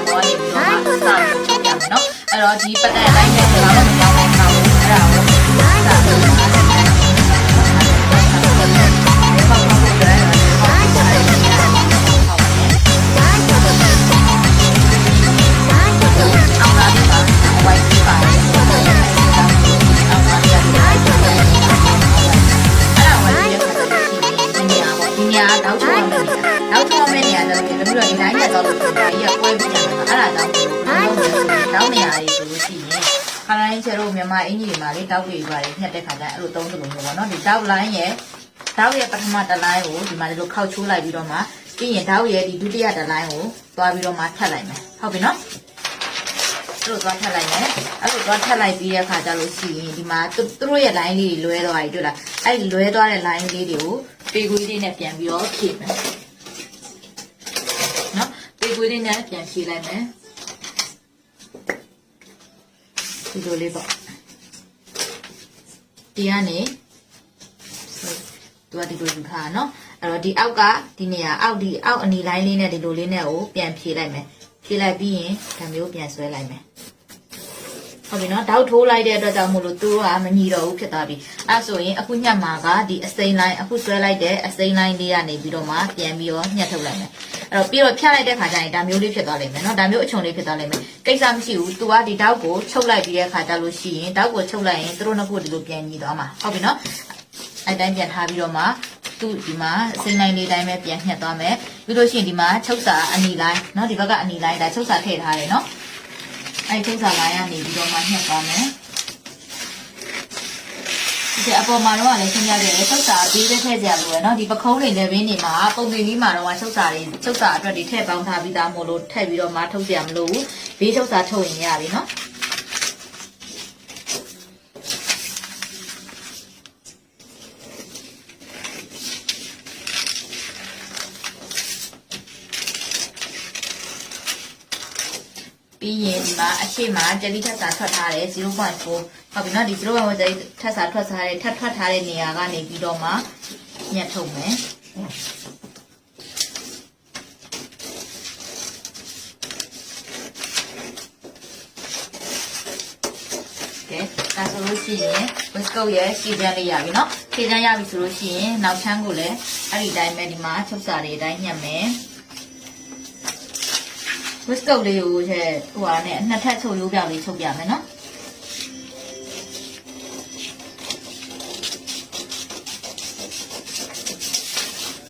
ပေါ်နေပြီးတော့မှစာလို့ထုတ်ပြမယ်နော်အဲ့တော့ဒီပတ်သက်အတိုင်းနဲ့ကျွန်တော်တို့မပြောင်းနိုင်တော့ဘူးအဲ့ဒါကိုစာလို့အောက်မဲ့နေရတယ်ပြီးတော့ဒီတိုင်းနဲ့တော့ဒီကကွဲပြီးတယ်အဲ့ဒါကြောင့်တောင်းနေရတယ်ဆိုလို့ရှိရင်ခါတိုင်းကျတော့မြန်မာအင်ကြီးတွေမှာလေတောက်တွေရွာတွေညှက်တဲ့ခါကျအဲ့လိုသုံးသလိုမျိုးပေါ့နော်ဒီတောက်လိုင်းရဲ့တောက်ရဲ့ပထမတစ်လိုင်းကိုဒီမှာဒီလိုခောက်ချိုးလိုက်ပြီးတော့မှပြီးရင်တောက်ရဲ့ဒီဒုတိယတစ်လိုင်းကိုသွားပြီးတော့မှထပ်လိုက်မယ်ဟုတ်ပြီနော်အဲ့လိုသွားထပ်လိုက်မယ်အဲ့လိုသွားထပ်လိုက်ပြီးတဲ့ခါကျလို့ရှိရင်ဒီမှာသူတို့ရဲ့ line လေးလွဲသွားပြီတွေ့လားအဲ့ဒီလွဲသွားတဲ့ line လေးတွေကိုပေခွေးလေးနဲ့ပြန်ပြီးတော့ဖြည့်မယ်နော်ပေခွေးလေးနဲ့ပြန်ဖြည့်လိုက်မယ်ဒီလိုလေးပေါ့ဒီကနေသူကဒီလိုယူထားတာနော်အဲ့တော့ဒီအောက်ကဒီနေရာအောက်ဒီအောက်အနီလိုင်းလေးနဲ့ဒီလိုလေးနဲ့ကိုပြန်ဖြည့်လိုက်မယ်ဖြည့်လိုက်ပြီးရင်ဒါမျိုးပြန်ဆွဲလိုက်မယ်ဟုတ်ပြီနော်တောက်ထိုးလိုက်တဲ့အတွက်ကြောင့်မို့လို့သူကမညီတော့ဘူးဖြစ်သွားပြီအဲ့ဆိုရင်အခုညက်မှာကဒီအစိမ်းလိုင်းအခုဆွဲလိုက်တဲ့အစိမ်းလိုင်းလေးကနေပြီးတော့မှပြန်ပြီးတော့ညှက်ထုတ်လိုက်မယ်အဲ့တော့ပြီးတော့ဖြတ်လိုက်တဲ့ခါကျရင်ဒါမျိုးလေးဖြစ်သွားလိမ့်မယ်နော်ဒါမျိုးအချုံလေးဖြစ်သွားလိမ့်မယ်ကိစ္စမရှိဘူးသူကဒီတောက်ကိုချုပ်လိုက်ပြီးတဲ့ခါကျလို့ရှိရင်တောက်ကိုချုပ်လိုက်ရင်သူတို့နှစ်ခုဒီလိုပြန်ညီသွားမှာဟုတ်ပြီနော်အဲ့တိုင်းပြန်ထားပြီးတော့မှသူဒီမှာအစိမ်းလိုင်းလေးတိုင်းပဲပြန်ညှက်သွားမယ်ပြီးလို့ရှိရင်ဒီမှာချုပ်စာအနီလိုင်းနော်ဒီဘက်ကအနီလိုင်းဒါချုပ်စာထည့်ထားတယ်နော်အဲ့ချုပ်စာလိုင်းကနေပြီးတော့မှညှက်သွားမယ်ဒီအပေါ်မှာတော့လည်းရှင်းပြခဲ့တယ်ချုပ်စာဘေးပဲထည့်ကြရလို့ရနော်ဒီပခုံးတွေလည်းဘင်းနေမှာပုံသင်ကြီးမှာတော့ချုပ်စာအတွက်တွေထည့်ပေါင်းထားပြီးသားမို့လို့ထည့်ပြီးတော့မှထုတ်ကြရမလို့ဘေးချုပ်စာထုတ်ရင်ရပြီနော်ပြီးရင်ဒီမှာအရှိမကြက်တိထက်စာထွက်ထားတယ် 0.4 ဟုတ်ပြီနော်ဒီ 0.4 ကြက်တိထက်စာထွက်ထားတဲ့ထွက်ထားတဲ့နေရာကနေပြီးတော့မှညှက်ထုတ်မယ်ကဲဒါဆိုလို့ရှိရင် Wisco ရဲ့ရှည်ချမ်းလေးရပြီနော်ရှည်ချမ်းရပြီဆိုလို့ရှိရင်နောက်ချမ်းကိုလည်းအဲ့ဒီတိုင်းပဲဒီမှာချုပ်စာတွေအတိုင်းညှက်မယ်Wisco လေးကိုဟိုဟာနဲ့နှစ်ထပ်ချုပ်ရိုးပြောင်လေးချုပ်ပြမယ်နော်